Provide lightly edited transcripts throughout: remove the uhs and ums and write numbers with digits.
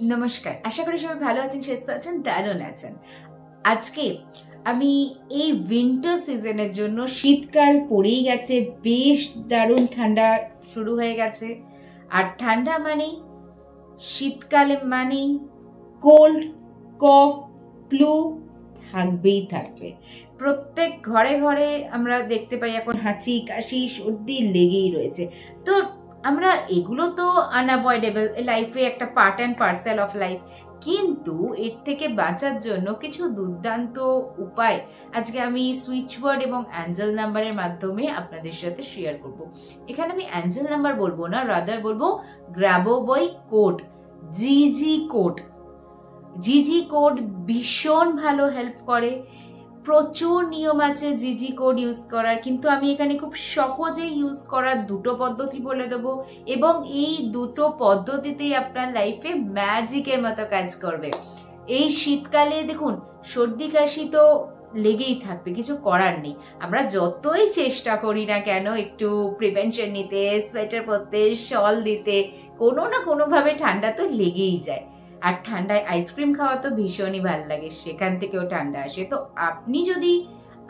নমস্কার, আশা করি সবাই ভালো আছেন, সুস্থ আছেন, দারুণ আছেন। আজকে আমি এই উইন্টার সিজনের জন্য, শীতকাল পড়েই গেছে, বেশ দারুণ ঠান্ডা শুরু হয়ে গেছে। আর ঠান্ডা মানেই, শীতকালে মানেই কোল্ড, কফ, ফ্লু থাকবেই থাকবে। প্রত্যেক ঘরে ঘরে আমরা দেখতে পাই এখন হাঁচি, কাশি, সর্দি লেগেই রয়েছে। তো আমরা এগুলো তো আনঅ্যাভয়েডেবল, লাইফে একটা part and parcel of life. কিন্তু এর থেকে বাঁচার জন্য কিছু দুর্দান্ত উপায় আজকে আমি সুইচ ওয়ার্ড এবং অ্যাঞ্জেল নাম্বারের মাধ্যমে আপনাদের সাথে শেয়ার করব। এখানে আমি অ্যাঞ্জেল নাম্বার বলবো না, রাদার বলবো গ্র্যাবোবই কোড, জিজি কোড। জিজি কোড ভীষণ ভালো হেল্প করে। প্রচুর নিয়ম আছে জিজি কোড ইউজ করার, কিন্তু আমি এখানে খুব সহজে ইউজ করার দুটো পদ্ধতি বলে দেবো, এবং এই দুটো পদ্ধতিতেই আপনার লাইফে ম্যাজিকের মতো কাজ করবে। এই শীতকালে দেখুন, সর্দি কাশি তো লেগেই থাকবে, কিছু করার নেই। আমরা যতই চেষ্টা করি না কেন একটু প্রিভেনশন নিতে, সোয়েটার পরতে, শল দিতে, কোনো না কোনোভাবে ঠান্ডা তো লেগেই যায়। আর ঠান্ডায় আইসক্রিম খাওয়া তো ভীষণই ভালো লাগে, সেখান থেকেও ঠান্ডা আসে। তো আপনি যদি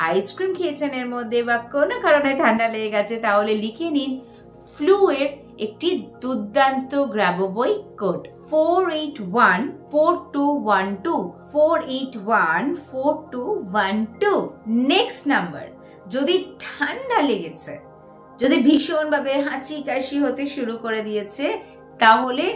আইসক্রিম খেয়েছেন এর মধ্যে বা কোনো কারণে ঠান্ডা লেগে গেছে, তাহলে লিখে নিন ফ্লু এর একটি দুর্দান্ত গ্র্যাবোবই কোড, 4814212, 4814212। নেক্সট নাম্বার, যদি ঠান্ডা লেগেছে, যদি ভীষণভাবে হাঁচি কাশি হতে শুরু করে দিয়েছে, তাহলে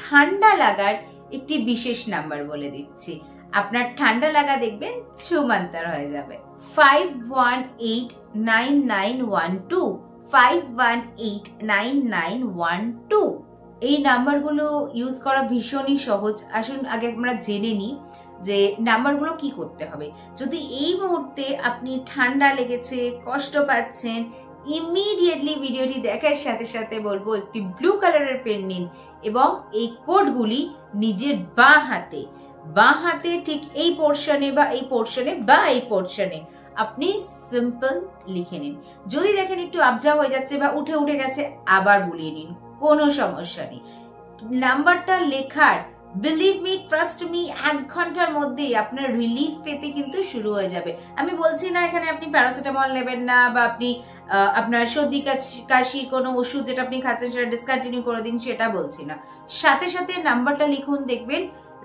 ঠান্ডা লাগার একটি বিশেষ নাম্বার বলে দিচ্ছি। আপনার ঠান্ডা লাগা দেখবেন ছুমান্তার হয়ে যাবে, 51899112, 51899112। এই নাম্বারগুলো ইউজ করা ভীষণই সহজ। আসুন আগে আমরা জেনে নিই যে নাম্বারগুলো কি করতে হবে। যদি এই মুহূর্তে আপনি ঠান্ডা লেগেছে, কষ্ট পাচ্ছেন, ইমিডিয়েটলি ভিডিওটি দেখার সাথে সাথে বলবো একটি ব্লু কালারের পেন নিন এবং এই কোডগুলি নিজের বাঁ হাতে ঠিক এই পোর্শনে বা এই পোর্শনে বা এই পোর্শনে আপনি সিম্পল লিখে নিন। যদি দেখেন একটু আবজা হয়ে যাচ্ছে বা উঠে উঠে গেছে, আবার বুলিয়ে নিন, কোনো সমস্যা নেই। নাম্বারটা লেখার, বিলিভ মি, ট্রাস্ট মি, 1 ঘন্টার মধ্যেই আপনার রিলিফ পেতে কিন্তু শুরু হয়ে যাবে। আমি বলছি না এখানে আপনি প্যারাসিটামল নেবেন না, বা আপনি আপনার সর্দি কাশির কোনো ওষুধ যেটা আপনি খাচ্ছেন সেটা ডিসকন্টিনিউ করে দিন, সেটা বলছি না। সাথে সাথে নাম্বারটা লিখুন, দেখবেন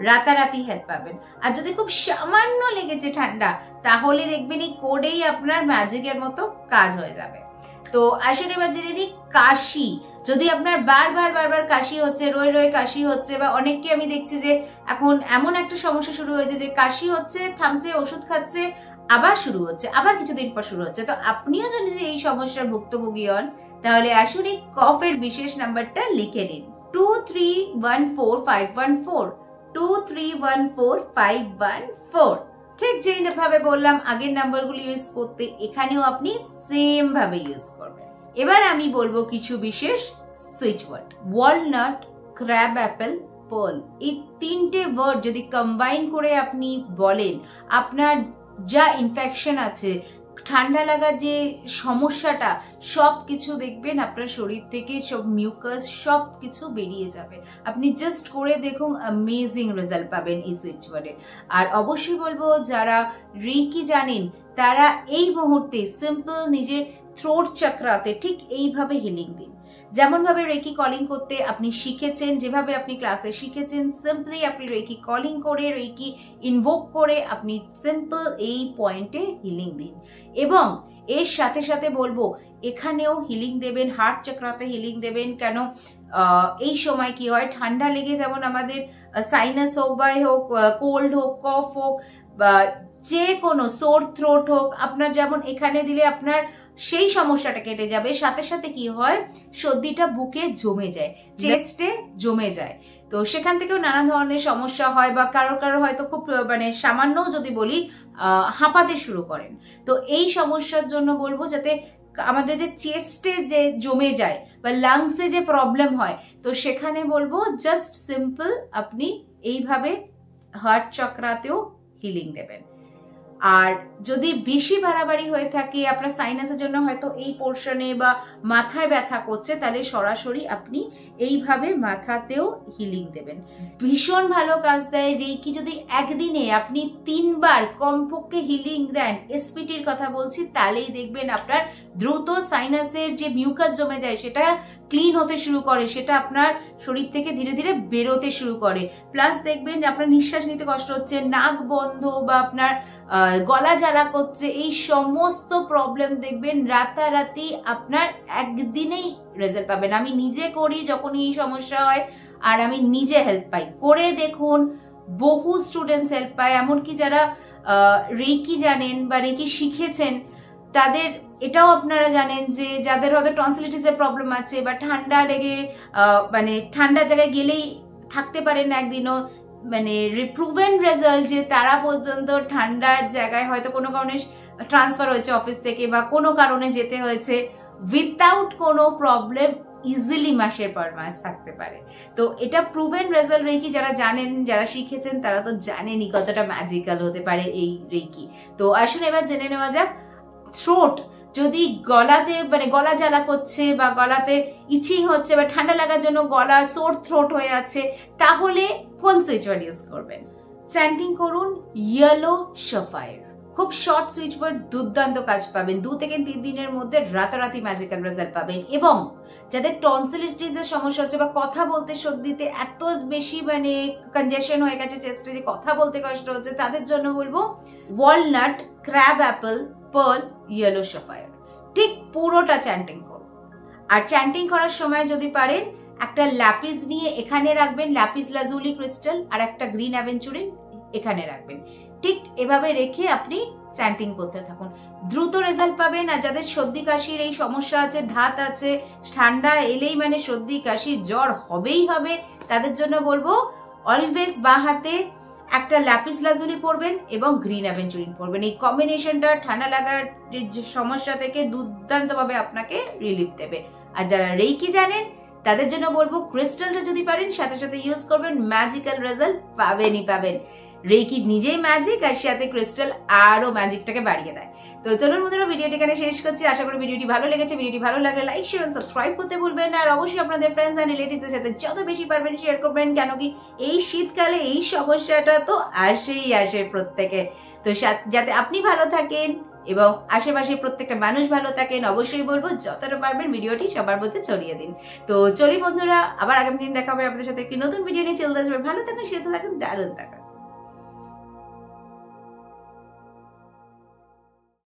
রাতারাতি হেল্প পাবেন। আর যদি খুব সামান্য লেগেছে ঠান্ডা, তাহলে দেখবেন এই কোডেই আপনার ম্যাজিকের মতো কাজ হয়ে যাবে। তো আসলে এবার জেনে নিই কাশি। যদি আপনার বারবার কাশি হচ্ছে, রয়ে কাশি হচ্ছে, বা অনেককে আমি দেখছি যে এখন এমন একটা সমস্যা শুরু হয়েছে যে কাশি হচ্ছে, থামছে, ওষুধ খাচ্ছে, আবার শুরু হচ্ছে, আবার কিছুদিন পর শুরু হচ্ছে। তো আপনিও যদি এই সমস্যার ভুক্তভোগী হন, তাহলে আসুন এই কফের বিশেষ নাম্বারটা লিখে নিন, 2314514, 2314514। ঠিক যেভাবে বললাম আগের নাম্বারগুলো ইউজ করতে, এখানেও আপনি সেম ভাবে ইউজ করবেন। এবার আমি বলবো কিছু বিশেষ switch word. Walnut, crab apple, pearl, এই তিনটে ওয়ার্ড যদি কম্বাইন করে আপনি বলেন, আপনার যা ইনফেকশন আছে, ঠান্ডা লাগার যে সমস্যাটা, সব কিছু দেখবেন আপনার শরীর থেকে সব মিউকাস সব কিছু বেরিয়ে যাবে। আপনি জাস্ট করে দেখুন, অ্যামেজিং রেজাল্ট পাবেন এই সুইচ ওয়ার্ডে। আর অবশ্যই বলবো যারা রেকি জানেন, তারা এই মুহূর্তে সিম্পল নিজের থ্রোট চক্রাতে ঠিক এইভাবে হিলিং দিন। যেমন ভাবে রেকি কলিং করতে আপনি শিখেছেন, যেভাবে আপনি ক্লাসে শিখেছেন, সিম্পলি আপনি রেকি কলিং করে, রেকি ইনভোক করে আপনি সিম্পল এই পয়েন্টে হিলিং দিন। এবং এর সাথে সাথে বলবো এখানেও হিলিং দেবেন, হার্ট চক্রাতে হিলিং দেবেন। কেন এই সময় কি হয়, ঠান্ডা লেগে যেমন আমাদের সাইনাস হোক বা হোক, কোল্ড হোক, কফ হোক, বা যে কোনো সোর থ্রোট হোক, আপনার যেমন এখানে দিলে আপনার সেই সমস্যাটা কেটে যাবে। সাথে সাথে কি হয়, সর্দিটা বুকে জমে যায়, চেস্টে জমে যায়। তো সেখান থেকেও নানা ধরনের সমস্যা হয়, বা কারো হয়তো খুব সামান্য যদি বলি হাঁপাতে শুরু করেন। তো এই সমস্যার জন্য বলবো যাতে আমাদের যে চেস্টে যে জমে যায় বা লাংসে যে প্রবলেম হয়, তো সেখানে বলবো জাস্ট সিম্পল আপনি এইভাবে হার্ট চক্রাতেও হিলিং দেবেন। আর যদি বেশি বাড়াবাড়ি হয়ে থাকে, আপনার সাইনাসের জন্য হয়তো এই পোর্শনে বা মাথায় ব্যথা করছে, তাহলে সরাসরি আপনি এইভাবে মাথাতেও হিলিং দেবেন। ভীষণ ভালো কাজ দেয় রেকি। যদি একদিনে আপনি 3 বার কমপক্ষে হিলিং দেন, এসপিটির কথা বলছি, তাহলেই দেখবেন আপনার দ্রুত সাইনাসের যে মিউকাস জমে যায় সেটা ক্লিন হতে শুরু করে, সেটা আপনার শরীর থেকে ধীরে ধীরে বেরোতে শুরু করে। প্লাস দেখবেন আপনার নিঃশ্বাস নিতে কষ্ট হচ্ছে, নাক বন্ধ বা আপনার গলা জ্বালা করছে, এই সমস্ত প্রবলেম দেখবেন রাতারাতি আপনার একদিনেই রেজাল্ট পাবেন। আমি নিজে করি যখন এই সমস্যা হয়, আর আমি নিজে হেল্প পাই। করে দেখুন, বহু স্টুডেন্টস হেল্প পায়। এমনকি যারা রেকি জানেন বা রেকি শিখেছেন, তাদের এটাও আপনারা জানেন যে যাদের হয়তো টনসিলিটিসের প্রবলেম আছে বা ঠান্ডা লেগে মানে ঠান্ডার জায়গায় গেলেই থাকতে পারেন না একদিনও, মানে প্রুভেন রেজাল্ট যে তারা পর্যন্ত ঠান্ডার জায়গায় হয়তো কোনো কারণে ট্রান্সফার হয়েছে অফিস থেকে বা কোনো কারণে যেতে হয়েছে, উইথাউট কোনো প্রবলেম ইজিলি মাসের পর মাস থাকতে পারে। তো এটা প্রুভেন রেজাল্ট রেকি। যারা জানেন, যারা শিখেছেন, তারা তো জানেনই কতটা ম্যাজিক্যাল হতে পারে এই রেকি। তো আসুন এবার জেনে নেওয়া যাক, থ্রোট যদি গলাতে মানে গলা জ্বালা করছে বা গলাতে ইচিং হচ্ছে বা ঠান্ডা লাগার জন্য গলা সোর থ্রোট হয়ে আছে, তাহলে কোন সুইচ ওয়ার্ড ইউজ করবেন? চ্যান্টিং করুন ইয়েলো সাফায়ার। খুব শর্ট সুইচ ওয়ার্ড, দুর্দান্ত কাজ পাবেন। 2 থেকে 3 দিনের মধ্যে রাতারাতি ম্যাজিক্যাল রেজাল্ট পাবেন। এবং যাদের টনসিলিটিসের সমস্যা হচ্ছে বা কথা বলতে সর্দিতে এত বেশি মানে কনজেশন হয়ে গেছে চেস্টে যে কথা বলতে কষ্ট হচ্ছে, তাদের জন্য বলবো walnut, crab apple, pearl, yellow sapphire. ঠিক পুরোটা চ্যান্টিং করুন। আর চ্যান্টিং করার সময় যদি পারেন একটা ল্যাপিস নিয়ে এখানে রাখবেন, ল্যাপিস লাজুলি ক্রিস্টাল, আর একটা গ্রিন অ্যাভেঞ্চুরিন এখানে রাখবেন। ঠিক এভাবে রেখে আপনি চ্যান্টিং করতে থাকুন, দ্রুত রেজাল্ট পাবেন। আর যাদের সর্দি কাশির এই সমস্যা আছে, ধাত আছে, ঠান্ডা এলেই মানে সর্দি কাশি জ্বর হবেই হবে, তাদের জন্য বলবো অলওয়েজ বাঁ হাতে একটা ল্যাপিস লাজুলি পরবেন এবং গ্রিন অ্যাভেঞ্চুরিন পরবেন। এই কম্বিনেশনটা ঠান্ডা লাগার যে সমস্যা থেকে দুর্দান্তভাবে আপনাকে রিলিফ দেবে। আর যারা রেকি জানেন, তাদের জন্য বলবো ক্রিস্টালটা যদি পারেন সাথে সাথে ইউজ করবেন, ম্যাজিক্যাল রেজাল্ট পাবেনই পাবেন। রেকি নিজেই ম্যাজিক, আর সাথে ক্রিস্টাল আরো ম্যাজিকটাকে বাড়িয়ে দেয়। তো চলুন বন্ধুরা, ভিডিওটি এখানে শেষ করছি। আশা করি ভিডিওটি ভালো লেগেছে। ভিডিওটি ভালো লাগলে লাইক, শেয়ার এবং সাবস্ক্রাইব করতে ভুলবেন না। আর অবশ্যই আপনাদের ফ্রেন্ডস এন্ড রিলেটিভসের সাথে যত বেশি পারবেন শেয়ার করবেন, কেন কি এই শীতকালে এই সমস্যাটা তো আসে প্রত্যেকের। তো যাতে আপনি ভালো থাকেন এবং আশেপাশে প্রত্যেকটা মানুষ ভালো থাকেন, অবশ্যই বলবো যতটা পারবেন ভিডিওটি সবার মধ্যে ছড়িয়ে দিন। তো চলি বন্ধুরা, আবার আগামী দিন দেখা হবে আপনাদের সাথে একটি নতুন ভিডিও নিয়ে। চলতে আসবে, ভালো থাকুন, সুস্থ থাকুন, দারুণ থাকুন।